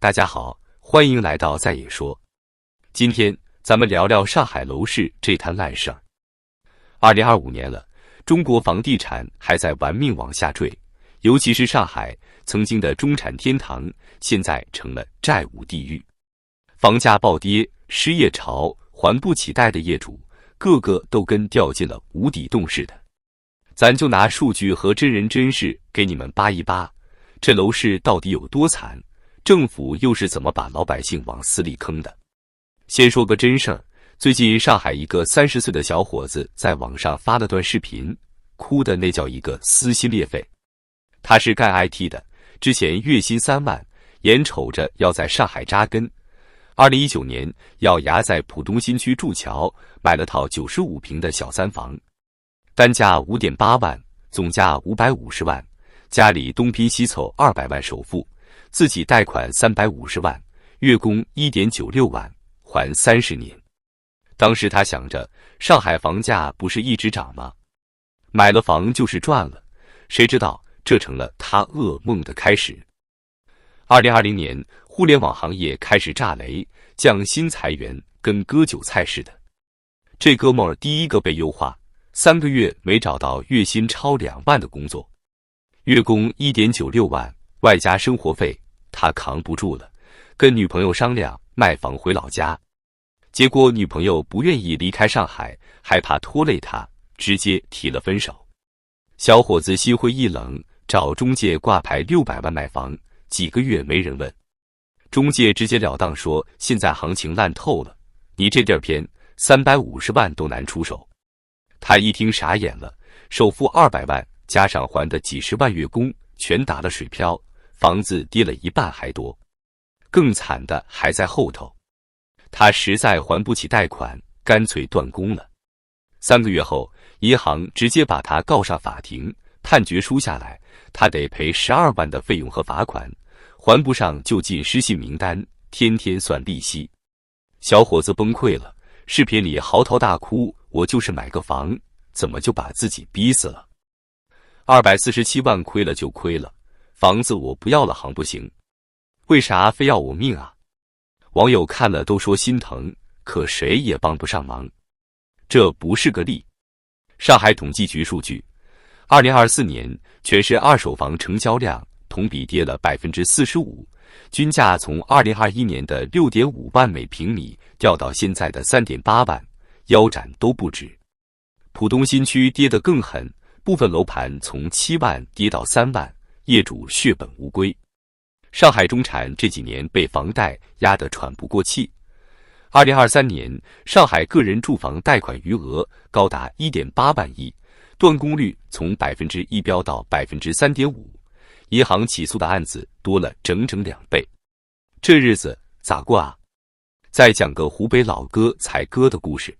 大家好，欢迎来到在野说。今天咱们聊聊上海楼市这摊烂事儿。2025年了，中国房地产还在玩命往下坠，尤其是上海，曾经的中产天堂，现在成了债务地狱。房价暴跌，失业潮，还不起贷的业主，个个都跟掉进了无底洞似的。咱就拿数据和真人真事给你们扒一扒，这楼市到底有多惨？政府又是怎么把老百姓往死里坑的？先说个真事儿，最近上海一个30岁的小伙子在网上发了段视频，哭的那叫一个撕心裂肺。他是干 IT 的，之前月薪3万，眼瞅着要在上海扎根。2019年咬牙在浦东新区筑桥买了套95平的小3房，单价5.8万，总价550万，家里东拼西凑200万首付，自己贷款350万，月供1.96万，还30年。当时他想着，上海房价不是一直涨吗？买了房就是赚了，谁知道这成了他噩梦的开始。2020年，互联网行业开始炸雷，降薪裁员，跟割韭菜似的。这哥们儿第一个被优化，3个月没找到月薪超2万的工作，月供1.96万，外加生活费，他扛不住了，跟女朋友商量卖房回老家。结果女朋友不愿意离开上海，害怕拖累他，直接提了分手。小伙子心灰意冷，找中介挂牌600万买房，几个月没人问，中介直截了当说现在行情烂透了，你这地儿偏350万都难出手。他一听傻眼了，首付200万加上还的几十万月供全打了水漂，房子跌了一半还多。更惨的还在后头，他实在还不起贷款，干脆断供了。3个月后，银行直接把他告上法庭，判决书下来，他得赔12万的费用和罚款，还不上就进失信名单，天天算利息。小伙子崩溃了，视频里嚎啕大哭，我就是买个房，怎么就把自己逼死了？247万亏了就亏了，房子我不要了行不行？为啥非要我命啊？网友看了都说心疼，可谁也帮不上忙。这不是个例。上海统计局数据，2024年全市二手房成交量同比跌了 45%， 均价从2021年的 6.5 万每平米掉到现在的 3.8 万，腰斩都不止。浦东新区跌得更狠，部分楼盘从7万跌到3万，业主血本无归。上海中产这几年被房贷压得喘不过气。2023年，上海个人住房贷款余额高达 1.8 万亿，断供率从 1% 飙到 3.5%， 银行起诉的案子多了整整2倍。这日子咋过啊？再讲个湖北老哥才哥的故事。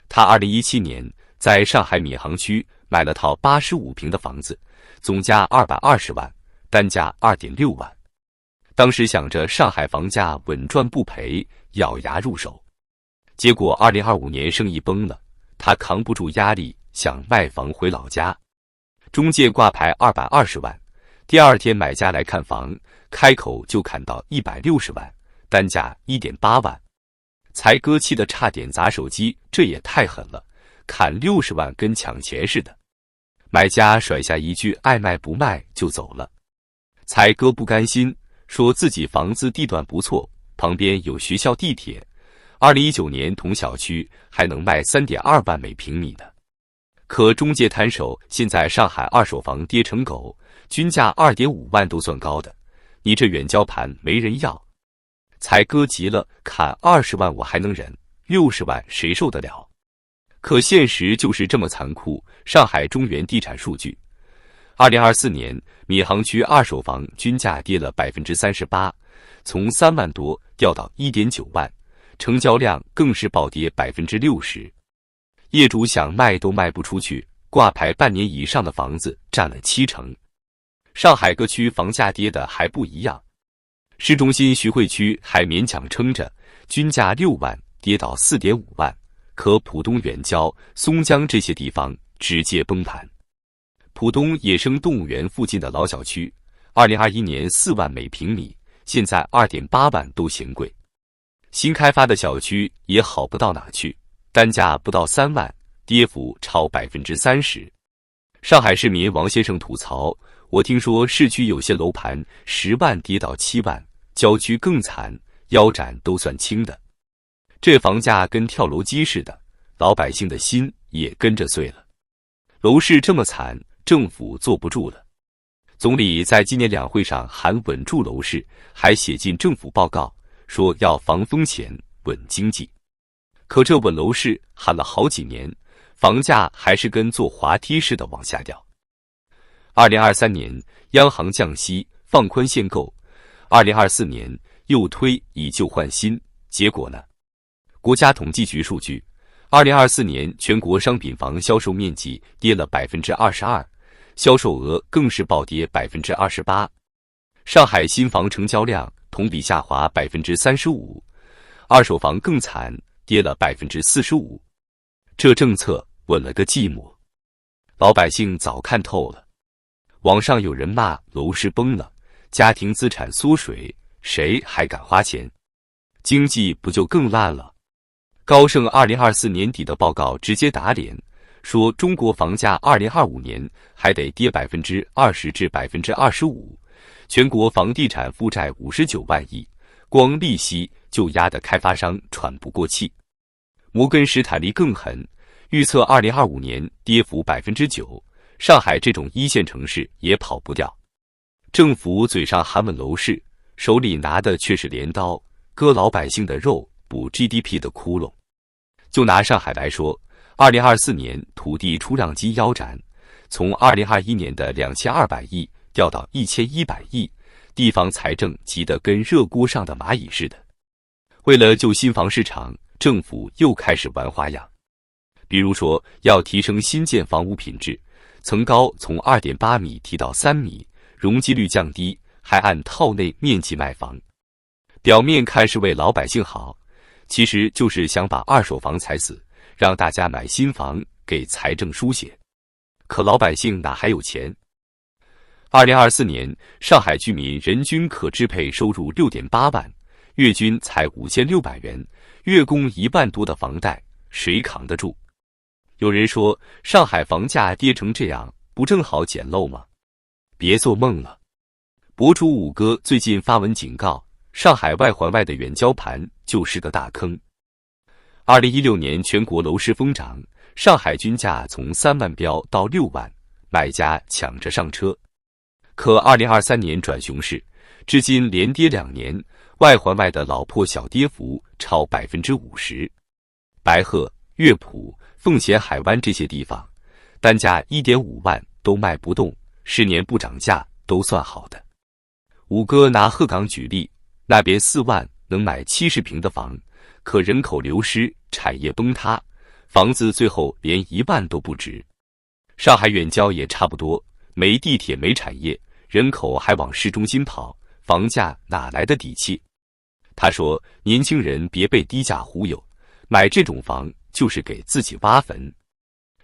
他2017年在上海闵行区买了套85平的房子，总价220万，单价2.6万。当时想着上海房价稳赚不赔，咬牙入手。结果2025年生意崩了，他扛不住压力，想卖房回老家。中介挂牌220万，第二天买家来看房，开口就砍到160万，单价1.8万。才哥气得差点砸手机，这也太狠了，砍60万跟抢钱似的。买家甩下一句爱卖不卖就走了。才哥不甘心，说自己房子地段不错，旁边有学校地铁，2019年同小区还能卖 3.2 万每平米的。可中介摊手，现在上海二手房跌成狗，均价 2.5 万都算高的，你这远交盘没人要。才哥急了，砍20万我还能忍，60万谁受得了？可现实就是这么残酷。上海中原地产数据，2024年闵行区二手房均价跌了 38%， 从3万多掉到 1.9 万，成交量更是暴跌 60%。 业主想卖都卖不出去，挂牌半年以上的房子占了70%。上海各区房价跌的还不一样，市中心徐汇区还勉强撑着，均价6万跌到 4.5 万，可浦东远郊、松江这些地方直接崩盘。浦东野生动物园附近的老小区，2021年4万每平米，现在2.8万都嫌贵。新开发的小区也好不到哪去，单价不到3万，跌幅超30%。上海市民王先生吐槽：“我听说市区有些楼盘10万跌到7万，郊区更惨，腰斩都算轻的。这房价跟跳楼机似的，老百姓的心也跟着碎了。楼市这么惨，政府坐不住了。”总理在今年两会上喊稳住楼市，还写进政府报告说要防风险、稳经济。可这稳楼市喊了好几年，房价还是跟坐滑梯似的往下掉。2023年央行降息放宽限购，2024年又推以旧换新，结果呢？国家统计局数据，2024年全国商品房销售面积跌了22%，销售额更是暴跌28%。上海新房成交量同比下滑35%，二手房更惨，跌了45%。这政策稳了个寂寞，老百姓早看透了。网上有人骂楼市崩了，家庭资产缩水，谁还敢花钱？经济不就更烂了？高盛2024年底的报告直接打脸，说中国房价2025年还得跌20%至25%，全国房地产负债59万亿，光利息就压得开发商喘不过气。摩根士坦利更狠，预测2025年跌幅9%，上海这种一线城市也跑不掉。政府嘴上喊稳楼市，手里拿的却是镰刀，割老百姓的肉，补 GDP 的窟窿。就拿上海来说，2024年土地出让金腰斩，从2021年的2200亿掉到1100亿，地方财政急得跟热锅上的蚂蚁似的。为了救新房市场，政府又开始玩花样，比如说要提升新建房屋品质，层高从2.8米提到3米，容积率降低，还按套内面积卖房。表面看是为老百姓好，其实就是想把二手房踩死，让大家买新房，给财政输血。可老百姓哪还有钱？2024年，上海居民人均可支配收入6.8万，月均才5600元，月供1万多的房贷，谁扛得住？有人说，上海房价跌成这样，不正好捡漏吗？别做梦了。博主五哥最近发文警告，上海外环外的远郊盘就是个大坑。2016年全国楼市疯涨，上海均价从3万飙到6万，买家抢着上车。可2023年转熊市，至今连跌2年，外环外的老破小跌幅超50%。白鹤、乐浦、奉贤海湾这些地方，单价1.5万都卖不动，10年不涨价都算好的。五哥拿鹤岗举例，那边4万能买70平的房，可人口流失，产业崩塌，房子最后连1万都不值。上海远郊也差不多，没地铁没产业，人口还往市中心跑，房价哪来的底气？他说，年轻人别被低价忽悠，买这种房就是给自己挖坟。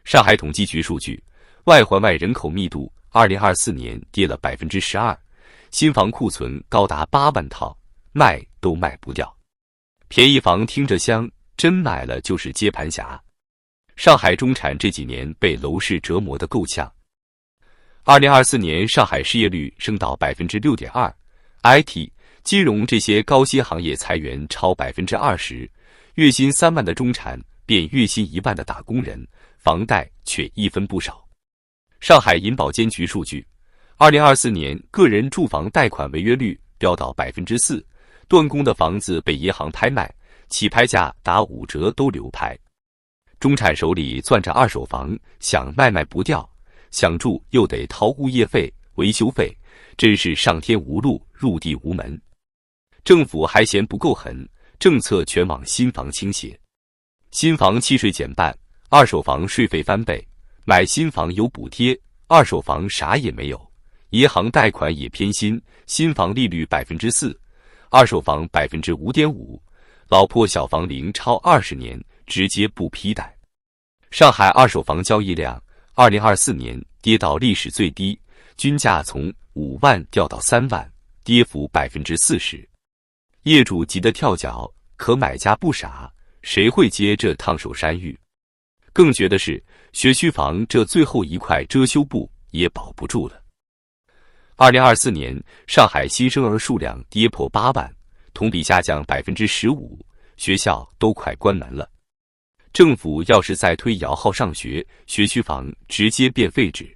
上海统计局数据，外环外人口密度2024年跌了12%，新房库存高达8万套，卖都卖不掉。便宜房听着香，真买了就是接盘侠。上海中产这几年被楼市折磨得够呛。2024年上海失业率升到6.2%，IT、金融这些高薪行业裁员超20%，月薪3万的中产变月薪1万的打工人，房贷却一分不少。上海银保监局数据，2024年个人住房贷款违约率飙到4%，断供的房子被银行拍卖，起拍价打5折都流拍。中产手里攥着二手房，想卖卖不掉，想住又得掏物业费、维修费，真是上天无路，入地无门。政府还嫌不够狠，政策全往新房倾斜。新房契税减半，二手房税费翻倍，买新房有补贴，二手房啥也没有。银行贷款也偏心，新房利率4%，二手房5.5%，老破小房龄超20年，直接不批贷。上海二手房交易量2024年跌到历史最低，均价从5万掉到3万，跌幅40%。业主急得跳脚，可买家不傻，谁会接这烫手山芋？更绝的是，学区房这最后一块遮羞布也保不住了。2024年，上海新生儿数量跌破8万，同比下降15%，学校都快关门了。政府要是再推摇号上学，学区房直接变废纸。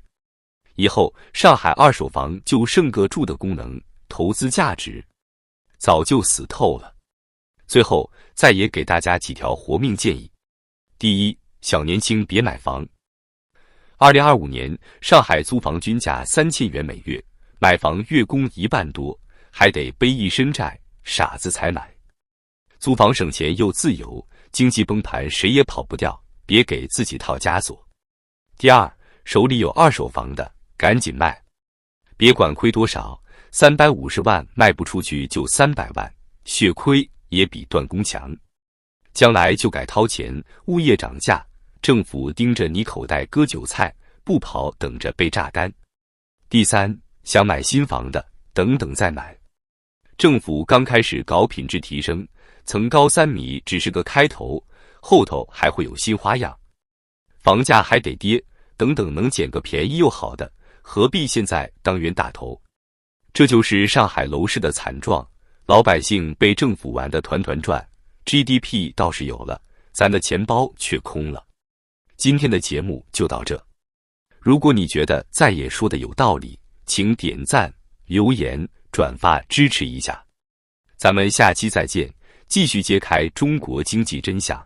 以后上海二手房就剩个住的功能，投资价值早就死透了。最后再也给大家几条活命建议：第一，小年轻别买房。2025年上海租房均价3000元每月，买房月供1万多，还得背一身债，傻子才买。租房省钱又自由，经济崩盘谁也跑不掉，别给自己套枷锁。第二，手里有二手房的赶紧卖，别管亏多少，350万卖不出去就300万，血亏也比断供强。将来就该掏钱，物业涨价，政府盯着你口袋割韭菜，不跑等着被榨干。第三，想买新房的等等再买。政府刚开始搞品质提升，层高3米只是个开头，后头还会有新花样。房价还得跌，等等能捡个便宜又好的，何必现在当冤大头？这就是上海楼市的惨状，老百姓被政府玩得团团转， GDP 倒是有了，咱的钱包却空了。今天的节目就到这，如果你觉得在野说的有道理，请点赞、留言、转发支持一下。咱们下期再见，继续揭开中国经济真相。